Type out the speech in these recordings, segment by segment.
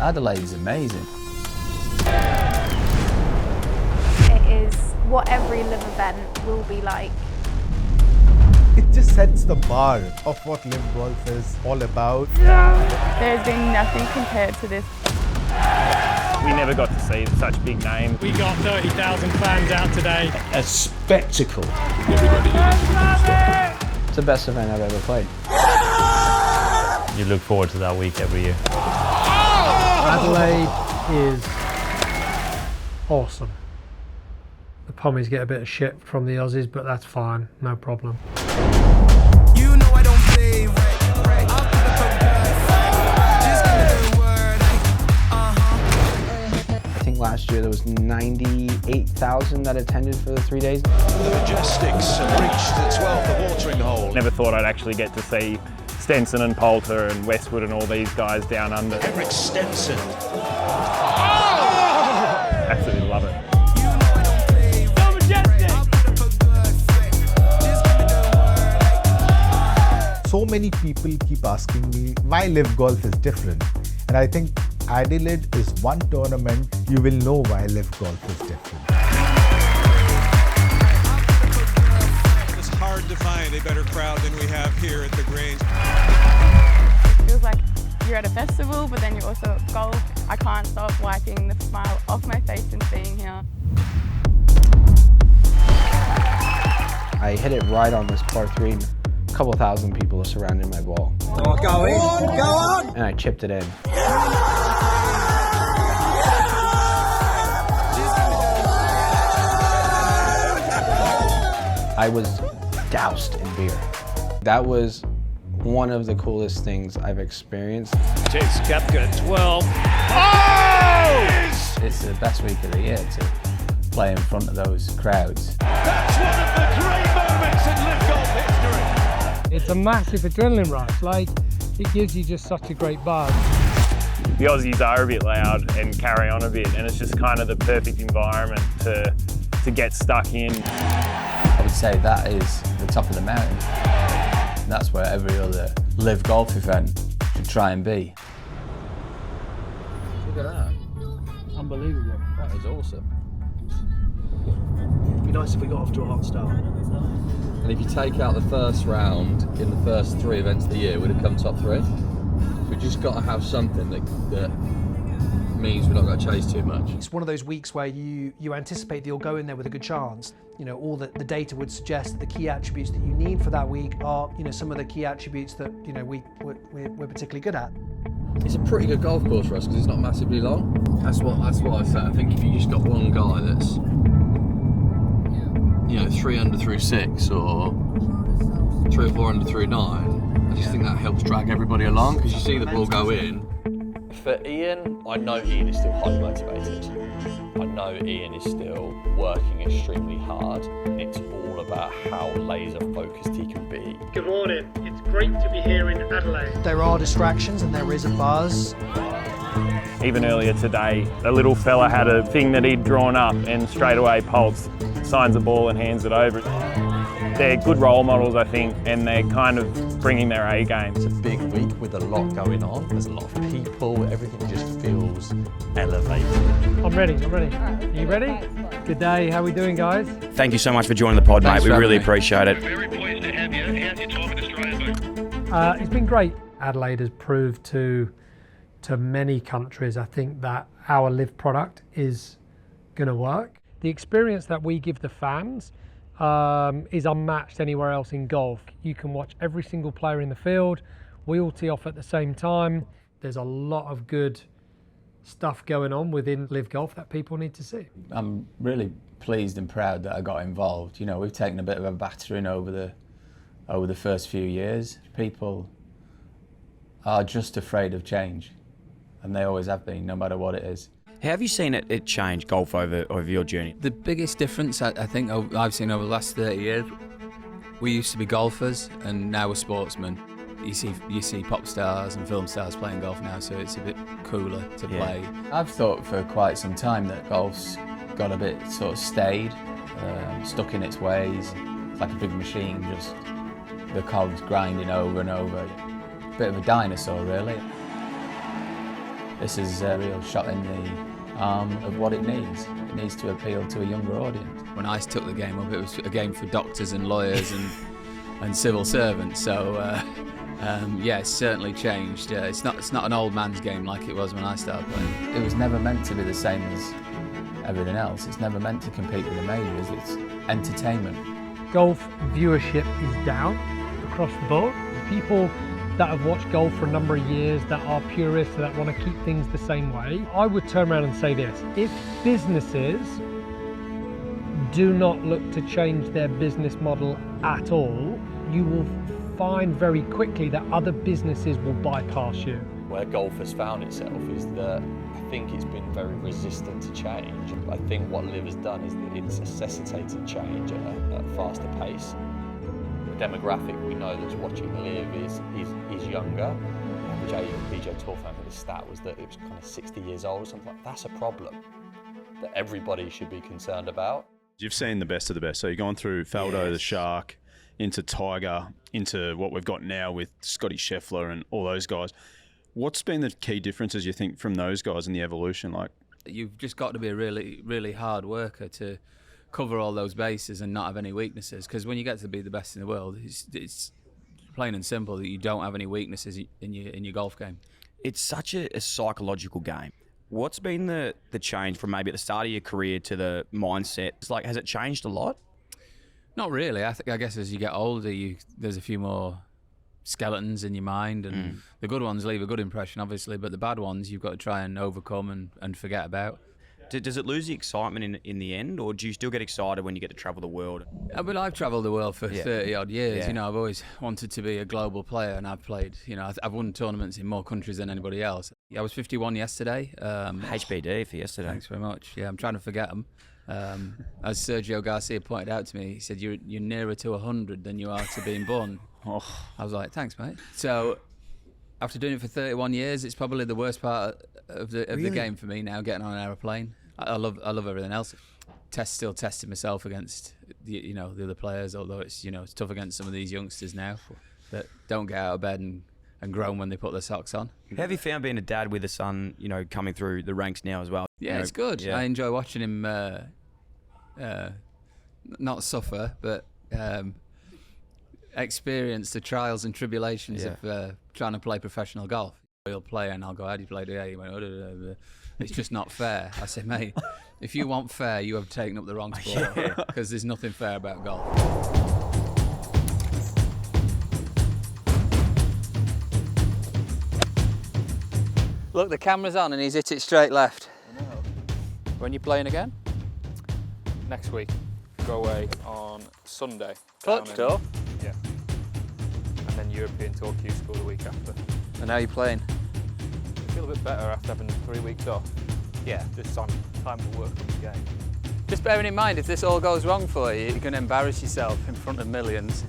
Adelaide's amazing. It is what every LIV event will be like. It just sets the bar of what LIV Golf is all about. There's been nothing compared to this. We never got to see such big names. We got 30,000 fans out today. A spectacle. It's the best event I've ever played. You look forward to that week every year. Adelaide is awesome. The Pommies get a bit of shit from the Aussies, but that's fine, no problem. You know I don't play right. I'll put just give me the word. I think last year there was 98,000 that attended for the 3 days. The Majesticks have reached the 12th watering hole. Never thought I'd actually get to see Stenson and Poulter and Westwood and all these guys down under. Henrik Stenson. Absolutely love it. So many people keep asking me why LIV Golf is different. And I think Adelaide is one tournament you will know why LIV Golf is different. It's hard to find a better crowd than we have here at the Grange. It feels like you're at a festival, but then you're also at golf. I can't stop wiping the smile off my face and being here. I hit it right on this par 3. A couple thousand people are surrounding my ball. Oh, go on! And I chipped it in. I was doused in beer. That was one of the coolest things I've experienced. Chase Koepka, 12. Oh! It's the best week of the year to play in front of those crowds. That's one of the great moments in LIV Golf history. It's a massive adrenaline rush, like, it gives you just such a great buzz. The Aussies are a bit loud and carry on a bit, and it's just kind of the perfect environment to get stuck in. I would say that is the top of the mountain. That's where every other LIV Golf event should try and be. Look at that. Unbelievable. That is awesome. It'd be nice if we got off to a hot start. And if you take out the first round in the first 3 events of the year, we'd have come top 3. We've just got to have something that means we're not going to chase too much. It's one of those weeks where you anticipate that you'll go in there with a good chance. You know, all the data would suggest that the key attributes that you need for that week are, you know, some of the key attributes that, you know, we're particularly good at. It's a pretty good golf course for us because it's not massively long. That's what I say. I think if you just got one guy that's, you know, 3 under through 6 or 3 or 4 under through 9, I just think that helps drag everybody along because you see the ball go in. For Ian, I know Ian is still highly motivated. I know Ian is still working extremely hard. It's all about how laser focused he can be. Good morning. It's great to be here in Adelaide. There are distractions and there is a buzz. Even earlier today, a little fella had a thing that he'd drawn up and straight away Pulse signs the ball and hands it over. They're good role models, I think, and they're kind of bringing their A game. It's a big week with a lot going on. There's a lot of people. Everything just feels elevated. I'm ready. Are you ready? Good day. How are we doing, guys? Thank you so much for joining the pod, Thanks mate. We really me. appreciate it. Very pleased to have you. How's your time in Australia been? It's been great. Adelaide has proved to many countries, I think, that our LIV product is going to work. The experience that we give the fans is unmatched anywhere else in golf. You can watch every single player in the field. We all tee off at the same time. There's a lot of good stuff going on within LIV Golf that people need to see. I'm really pleased and proud that I got involved. You know, we've taken a bit of a battering over the first few years. People are just afraid of change, and they always have been, no matter what it is. How have you seen it change golf over your journey? The biggest difference I think I've seen over the last 30 years, we used to be golfers and now we're sportsmen. You see pop stars and film stars playing golf now, so it's a bit cooler to play. I've thought for quite some time that golf's got a bit sort of stayed, stuck in its ways. It's like a big machine, just the cogs grinding over and over. A bit of a dinosaur, really. this is a real shot in the arm of what it needs. It needs to appeal to a younger audience. When I took the game up, it was a game for doctors and lawyers and civil servants. So yeah, it's certainly changed. It's not an old man's game like it was when I started playing. It was never meant to be the same as everything else. It's never meant to compete with the majors. It's entertainment. Golf viewership is down across the board. People that have watched golf for a number of years, that are purists, that want to keep things the same way. I would turn around and say this: if businesses do not look to change their business model at all, you will find very quickly that other businesses will bypass you. Where golf has found itself is that I think it's been very resistant to change. I think what LIV has done is that it's necessitated change at a faster pace. The demographic we know that's watching LIV is younger. The PGA Tour fan for the stat was that it was kind of 60 years old or something like that. That's a problem that everybody should be concerned about. You've seen the best of the best. So you're going through Faldo, the Shark, into Tiger, into what we've got now with Scotty Scheffler and all those guys. What's been the key differences, you think, from those guys in the evolution? Like, you've just got to be a really, really hard worker to cover all those bases and not have any weaknesses. Because when you get to be the best in the world, it's plain and simple that you don't have any weaknesses in your golf game. It's such a psychological game. What's been the change from maybe at the start of your career to the mindset? It's like, has it changed a lot? Not really. I guess as you get older, there's a few more skeletons in your mind, and the good ones leave a good impression, obviously, but the bad ones you've got to try and overcome and forget about. Does it lose the excitement in the end, or do you still get excited when you get to travel the world? Well, I've travelled the world for 30 odd years. You know, I've always wanted to be a global player, and I've played. You know, I've won tournaments in more countries than anybody else. I was 51 yesterday. HBD for yesterday. Thanks very much. Yeah, I'm trying to forget them. As Sergio Garcia pointed out to me, he said you're nearer to 100 than you are to being born. I was like, thanks, mate. So after doing it for 31 years, it's probably the worst part of the game for me now, getting on an aeroplane. I love everything else. Still testing myself against the other players, although it's tough against some of these youngsters now that don't get out of bed and groan when they put their socks on. How have you found being a dad with a son, coming through the ranks now as well? Yeah, it's good. Yeah. I enjoy watching him not suffer, but experience the trials and tribulations of trying to play professional golf. He'll play and I'll go, how do you play today? He went, it's just not fair. I said, mate, if you want fair, you have taken up the wrong sport, because there's nothing fair about golf. Look, the camera's on and he's hit it straight left. I know. When you playing again? Next week. Go away on Sunday. Clutch Tour? Yeah. And then European Tour Q School the week after. And how are you playing? I feel a bit better after having 3 weeks off. Yeah, just time to work on the game. Just bearing in mind, if this all goes wrong for you, you're going to embarrass yourself in front of millions.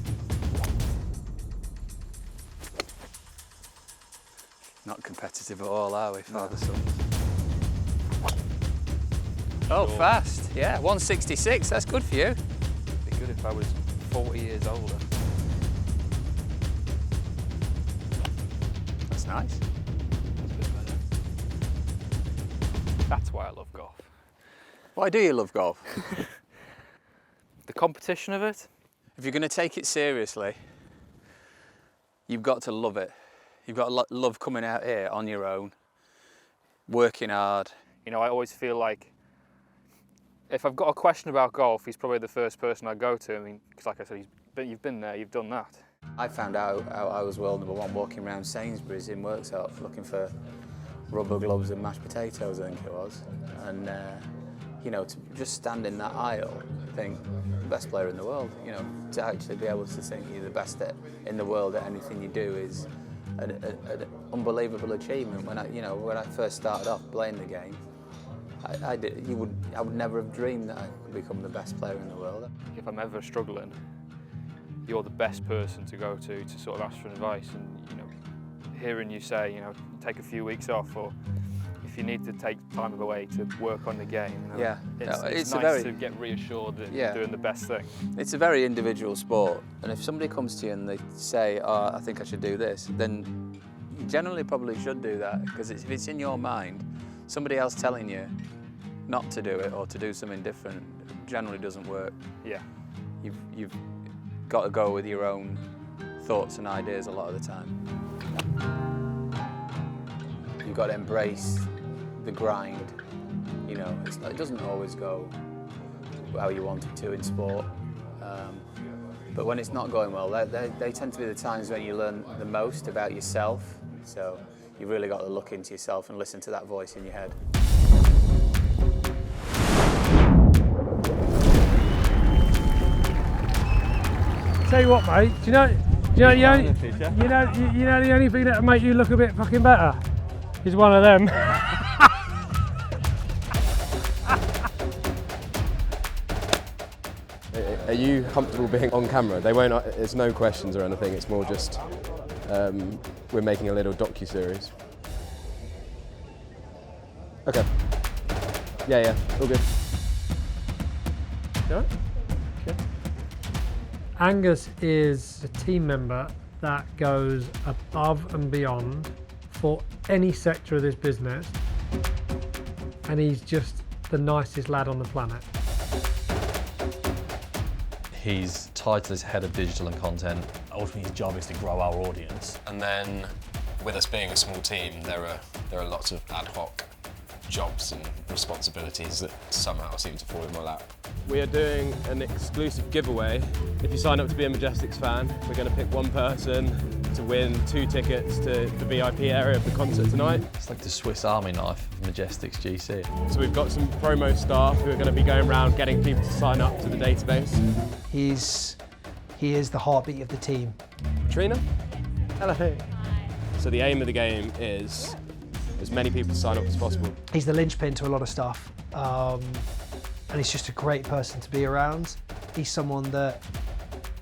Not competitive at all, are we, father son? Oh, fast. Yeah, 166, that's good for you. It'd be good if I was 40 years older. That's nice. That's a bit better. That's why I love golf. Why do you love golf? The competition of it. If you're going to take it seriously, you've got to love it. You've got to love coming out here on your own, working hard. I always feel like if I've got a question about golf, he's probably the first person I go to. I mean, because like I said, you've been there, you've done that. I found out I was world number one walking around Sainsbury's in Worksop looking for rubber gloves and mashed potatoes, I think it was. And, to just stand in that aisle, I think, best player in the world, to actually be able to think you're the best in the world at anything you do is an unbelievable achievement. When I first started off playing the game, I would never have dreamed that I could become the best player in the world. If I'm ever struggling, you're the best person to go to sort of ask for advice. And hearing you say, take a few weeks off, or if you need to take time away to work on the game, it's nice to get reassured that you're doing the best thing. It's a very individual sport, and if somebody comes to you and they say, "Oh, I think I should do this," then You generally probably should do that, because if it's in your mind, somebody else telling you not to do it or to do something different generally doesn't work. Yeah. You've got to go with your own thoughts and ideas a lot of the time. You've got to embrace the grind. You know, it doesn't always go how you want it to in sport. But when it's not going well, they tend to be the times when you learn the most about yourself. So you've really got to look into yourself and listen to that voice in your head. Tell you what, mate. Do you know the only thing that'll make you look a bit fucking better is one of them. Are you comfortable being on camera? They won't. It's no questions or anything. It's more just we're making a little docu-series. Okay. Yeah. All good. Yeah. Okay. Angus is a team member that goes above and beyond for any sector of this business, and he's just the nicest lad on the planet. He's titled as Head of Digital and Content. Ultimately, his job is to grow our audience. And then, with us being a small team, there are lots of ad hoc jobs and responsibilities that somehow seem to fall in my lap. We are doing an exclusive giveaway. If you sign up to be a Majesticks fan, we're going to pick one person to win 2 tickets to the VIP area of the concert tonight. It's like the Swiss Army knife of Majesticks GC. So we've got some promo staff who are going to be going around getting people to sign up to the database. He is the heartbeat of the team. Trina? Hello. So the aim of the game is as many people to sign up as possible. He's the linchpin to a lot of stuff, and he's just a great person to be around. He's someone that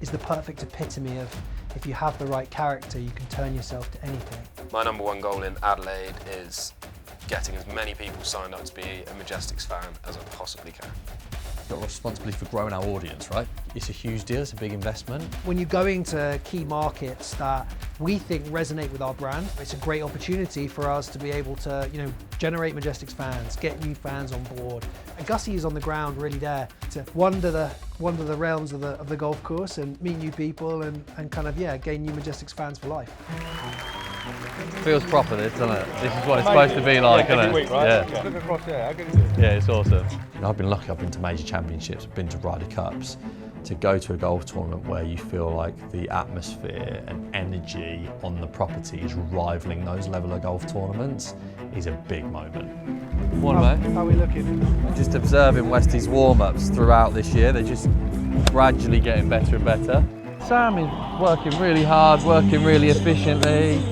is the perfect epitome of, if you have the right character, you can turn yourself to anything. My #1 goal in Adelaide is getting as many people signed up to be a Majesticks fan as I possibly can. Got a responsibility for growing our audience, right? It's a huge deal, it's a big investment. When you're going to key markets that we think resonate with our brand, it's a great opportunity for us to be able to, generate Majesticks fans, get new fans on board. And Gussie is on the ground really there to wander the realms of the golf course and meet new people and kind of, gain new Majesticks fans for life. Feels proper, this, doesn't it? This is what it's supposed to be like, isn't it? Week, right? Yeah. Look across there, how good is it? Yeah, it's awesome. I've been lucky, I've been to major championships, I've been to Ryder Cups. To go to a golf tournament where you feel like the atmosphere and energy on the property is rivaling those level of golf tournaments is a big moment. Morning, mate. How are we looking? Just observing Westie's warm-ups throughout this year, they're just gradually getting better and better. Sam is working really hard, working really efficiently.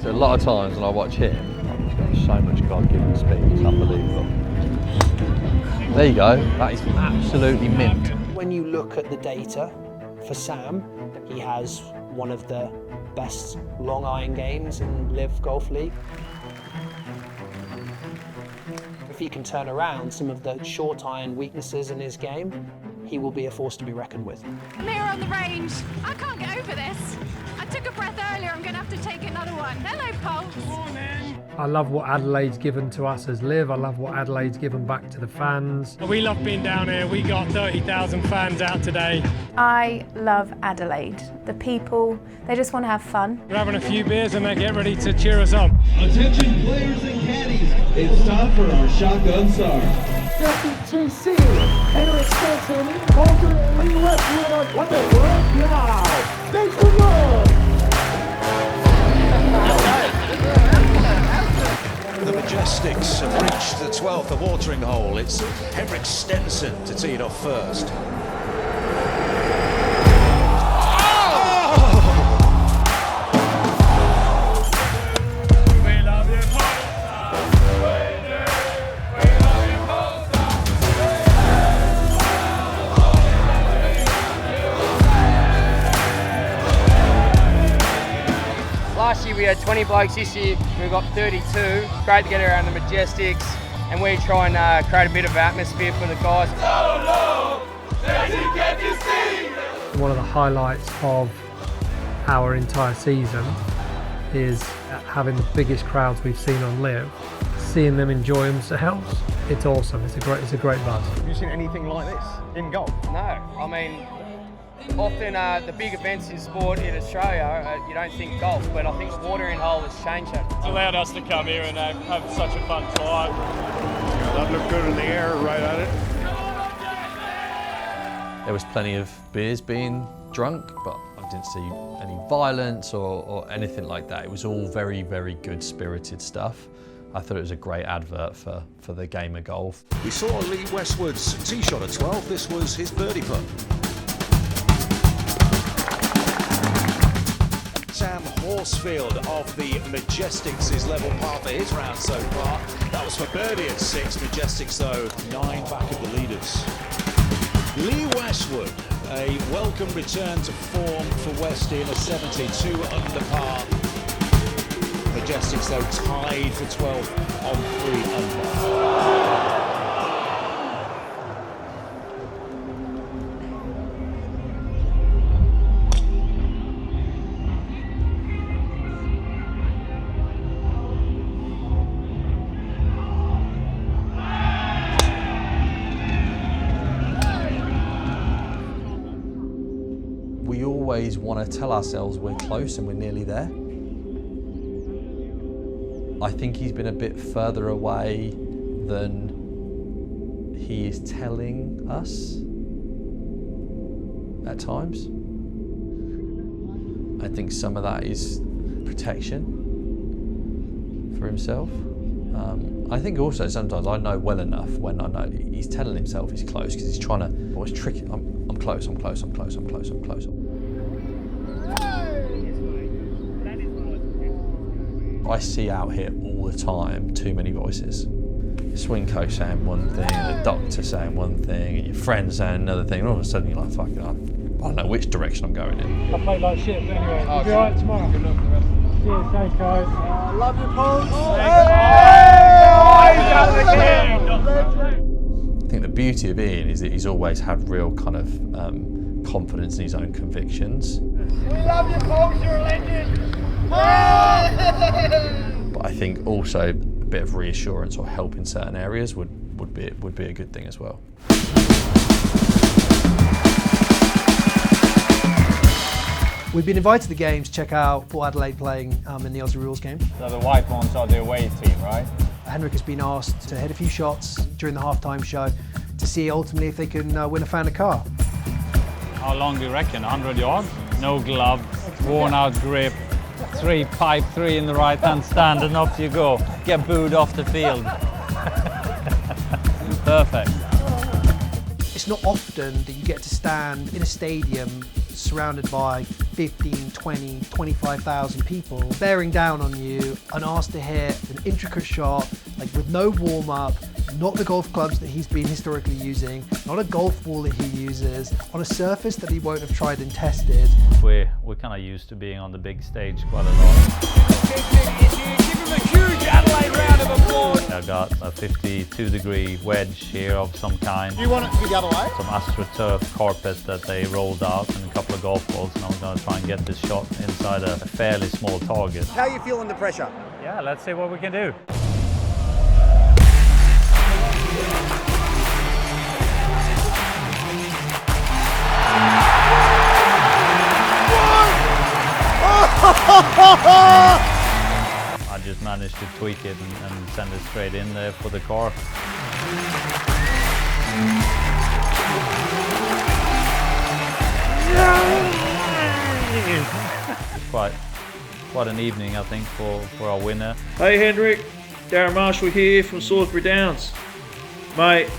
So a lot of times when I watch him, I've got so much God-given speed, it's unbelievable. There you go, that is absolutely mint. When you look at the data for Sam, he has one of the best long iron games in LIV Golf League. If he can turn around some of the short iron weaknesses in his game, he will be a force to be reckoned with. I'm here on the range. I can't get over this. I took a breath earlier, I'm going to have to take another one. Hello, Pulse. Morning. I love what Adelaide's given to us as LIV. I love what Adelaide's given back to the fans. We love being down here. We got 30,000 fans out today. I love Adelaide. The people, they just want to have fun. We're having a few beers and they get ready to cheer us on. Attention players and caddies, it's time for our shotgun start. GC, Henry Spencer, Walker, and Westwood. What the world now? Thanks for love. The Majesticks have reached the 12th, the watering hole. It's Henrik Stenson to tee it off first. Last year we had 20 blokes, this year we've got 32. Great to get around the Majesticks and we try and create a bit of atmosphere for the guys. One of the highlights of our entire season is having the biggest crowds we've seen on LIV, seeing them enjoy themselves, it's awesome. It's a great buzz. Have you seen anything like this in golf? No, I mean, often the big events in sport in Australia, you don't think golf, but I think the watering hole has changed that. It's allowed us to come here and have such a fun time. That looked good in the air, right at it. There was plenty of beers being drunk, but I didn't see any violence or anything like that. It was all very, very good spirited stuff. I thought it was a great advert for the game of golf. We saw Lee Westwood's tee shot at 12. This was his birdie putt. Sam Horsfield of the Majesticks is level par for his round so far. That was for birdie at 6. Majesticks, though, 9 back of the leaders. Lee Westwood, a welcome return to form for Westy in a 72 under par. Majesticks, though, tied for 12 on 3 under. We always want to tell ourselves we're close and we're nearly there. I think he's been a bit further away than he is telling us at times. I think some of that is protection for himself. I think also sometimes I know well enough when I know he's telling himself he's close because he's trying to always trick it. I'm close, I'm close, I'm close, I'm close, I'm close. I see out here all the time too many voices. Swing coach saying one thing, the doctor saying one thing, and your friend saying another thing, and all of a sudden you're like, fuck it, I don't know which direction I'm going in. I played like shit, but anyway, you'll be alright tomorrow. Good luck for the rest of it. Cheers, thanks guys. Love you, Paul. I think the beauty of Ian is that he's always had real kind of confidence in his own convictions. We love you, Paul. You're a legend. But I think also a bit of reassurance or help in certain areas would be a good thing as well. We've been invited to the games to check out Port Adelaide playing in the Aussie Rules game. So the white ones are the away team, right? Henrik has been asked to hit a few shots during the halftime show to see ultimately if they can win a fan a car. How long do you reckon? 100 yards? No glove, worn out grip, 3-pipe 3 in the right hand stand and off you go. Get booed off the field. Perfect. It's not often that you get to stand in a stadium surrounded by 15, 20, 25,000 people bearing down on you and asked to hit an intricate shot, like with no warm-up, not the golf clubs that he's been historically using, not a golf ball that he uses, on a surface that he won't have tried and tested. We're kind of used to being on the big stage quite a lot. Give him a huge Adelaide round of applause. I got a 52-degree wedge here of some kind. Do you want it to be the other way? Some AstroTurf carpet that they rolled out and a couple of golf balls, and I'm going to try and get this shot inside a fairly small target. How are you feeling the pressure? Yeah, let's see what we can do. I just managed to tweak it and send it straight in there for the car. Quite an evening, I think, for our winner. Hey Henrik, Darren Marshall here from Salisbury Downs. Mate,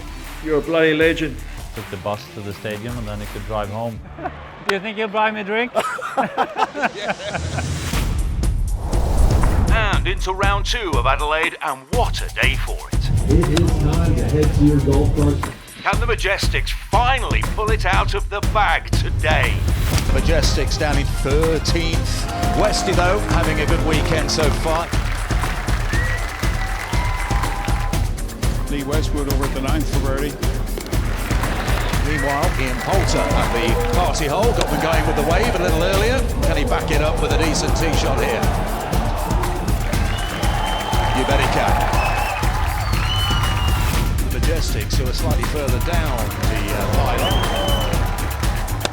you're a bloody legend. Took the bus to the stadium and then he could drive home. Do you think he'll buy me a drink? And into round 2 of Adelaide, and what a day for it. It is time to head to your golf course. Can the Majesticks finally pull it out of the bag today? Majesticks down in 13th. Westy, though, having a good weekend so far. Lee Westwood over at the 9th for birdie. Meanwhile, Ian Poulter at the party hole, got them going with the wave a little earlier. Can he back it up with a decent tee shot here? You bet he can. Majesticks, who are slightly further down the pylon.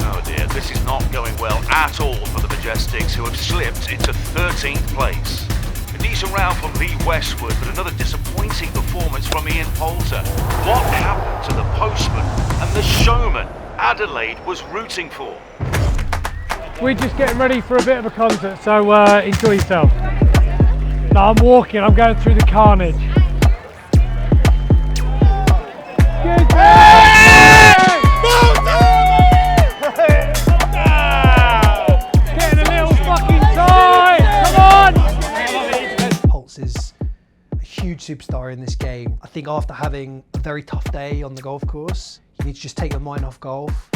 Oh dear, this is not going well at all for the Majesticks, who have slipped into 13th place. A decent round from Lee Westwood, but another disappointing performance from Ian Poulter. What happened to the postman and the showman Adelaide was rooting for? We're just getting ready for a bit of a concert, so enjoy yourself. No, I'm walking, I'm going through the carnage. Getting a little fucking tight, come on! Pulse is a huge superstar in this game. I think after having a very tough day on the golf course, you need to just take your mind off golf.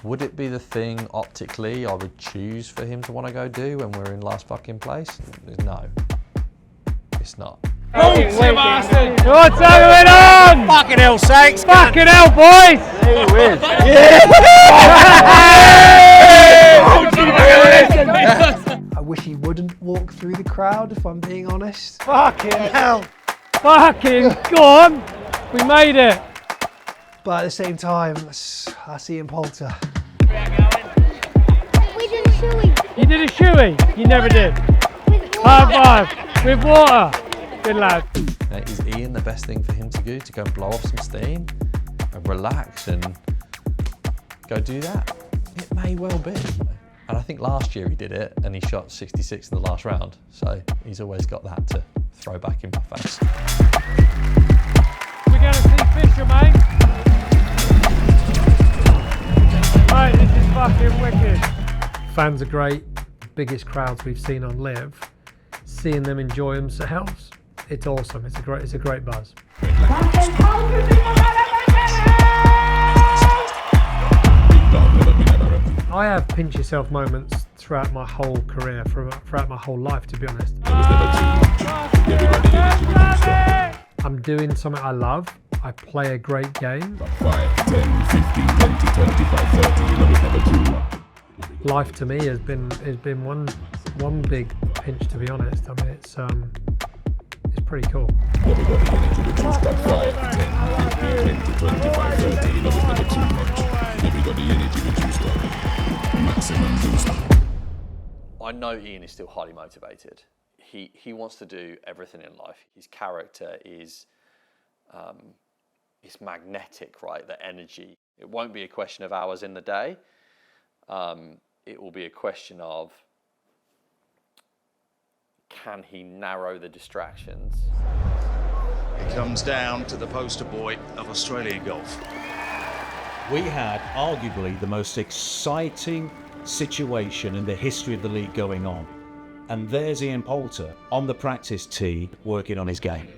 Would it be the thing optically I would choose for him to want to go do when we're in last fucking place? No, it's not. What's going on? Fucking hell sakes. Fucking hell, boys! I wish he wouldn't walk through the crowd, if I'm being honest. Fucking hell! Fucking go on! We made it! But at the same time, I see Ian Poulter. We did a shoey. You did a shoey? You never did. High five! With water! Good lad. Is Ian the best thing for him to do? To go and blow off some steam and relax and go do that? It may well be. And I think last year he did it and he shot 66 in the last round. So he's always got that to throw back in my face. We're going to see Fisher, mate. Mate, this is fucking wicked. Fans are great. Biggest crowds we've seen on LIV. Seeing them enjoy themselves, it's awesome. It's a great buzz. I have pinch yourself moments throughout my whole career, throughout my whole life, to be honest. I'm doing something I love. I play a great game. 5, 10, 15, 20, 25, 30, life to me has been one big pinch, to be honest. I mean, it's pretty cool. I know Ian is still highly motivated. He wants to do everything in life. His character is magnetic, right? The energy. It won't be a question of hours in the day. It will be a question of, can he narrow the distractions? It comes down to the poster boy of Australian golf. We had arguably the most exciting situation in the history of the league going on. And there's Ian Poulter on the practice tee working on his game.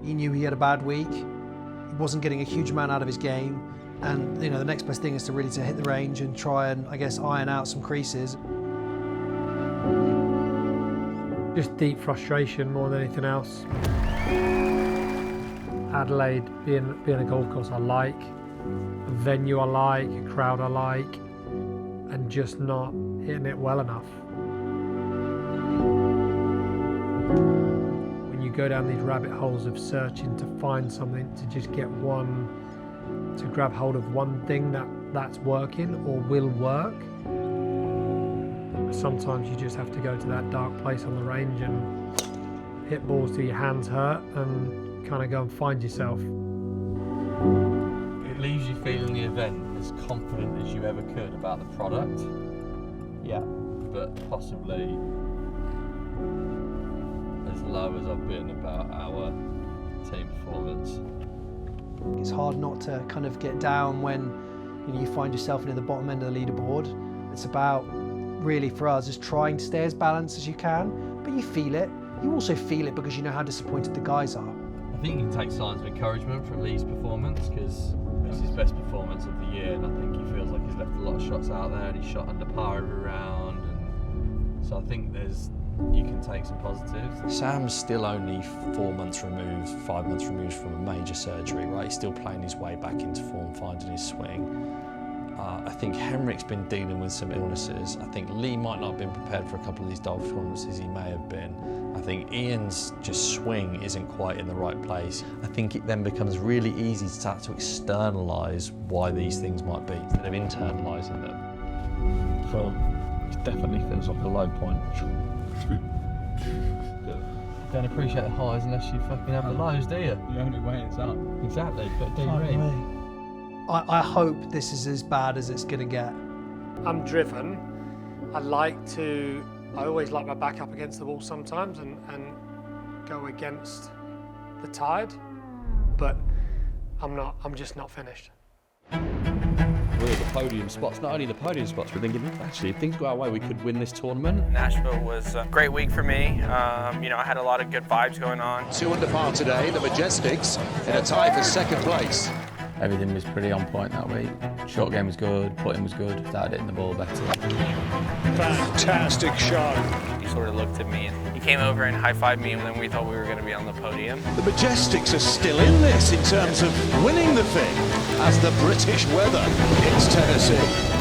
He knew he had a bad week. He wasn't getting a huge amount out of his game. And the next best thing is to really hit the range and try and, I guess, iron out some creases. Just deep frustration more than anything else. Adelaide being a golf course I like, a venue I like, a crowd I like, and just not hitting it well enough. When you go down these rabbit holes of searching to find something, to just get to grab hold of one thing that's working or will work, sometimes you just have to go to that dark place on the range and hit balls till your hands hurt and kind of go and find yourself. It leaves you feeling the event as confident as you ever could about the product. Yeah. But possibly as low as I've been about our team performance. It's hard not to kind of get down when you find yourself near the bottom end of the leaderboard. It's about, really for us, is trying to stay as balanced as you can, but you feel it. You also feel it because you know how disappointed the guys are. I think you can take signs of encouragement from Lee's performance, because it's his best performance of the year, and I think he feels like he's left a lot of shots out there and he's shot under par every round, and so I think there's you can take some positives. Sam's still only 4 months removed, 5 months removed from a major surgery, right? He's still playing his way back into form, finding his swing. I think Henrik's been dealing with some illnesses. I think Lee might not have been prepared for a couple of these golf tournaments as he may have been. I think Ian's just swing isn't quite in the right place. I think it then becomes really easy to start to externalise why these things might be, instead of internalising them. Well, it definitely feels like a low point. Don't appreciate the highs unless you fucking have the lows, do you? The only way it's up. Exactly, but do you really? I hope this is as bad as it's going to get. I'm driven. I always like my back up against the wall sometimes and go against the tide, but I'm just not finished. We're at the podium spots, not only the podium spots, we're thinking, actually, if things go our way, we could win this tournament. Nashville was a great week for me. You know, I had a lot of good vibes going on. 2 under par today, the Majestics in a tie for second place. Everything was pretty on point that week. Short game was good, putting was good, started hitting the ball better. Fantastic shot. He sort of looked at me and he came over and high-fived me, and then we thought we were going to be on the podium. The Majestics are still in this in terms of winning the thing as the British weather hits Tennessee.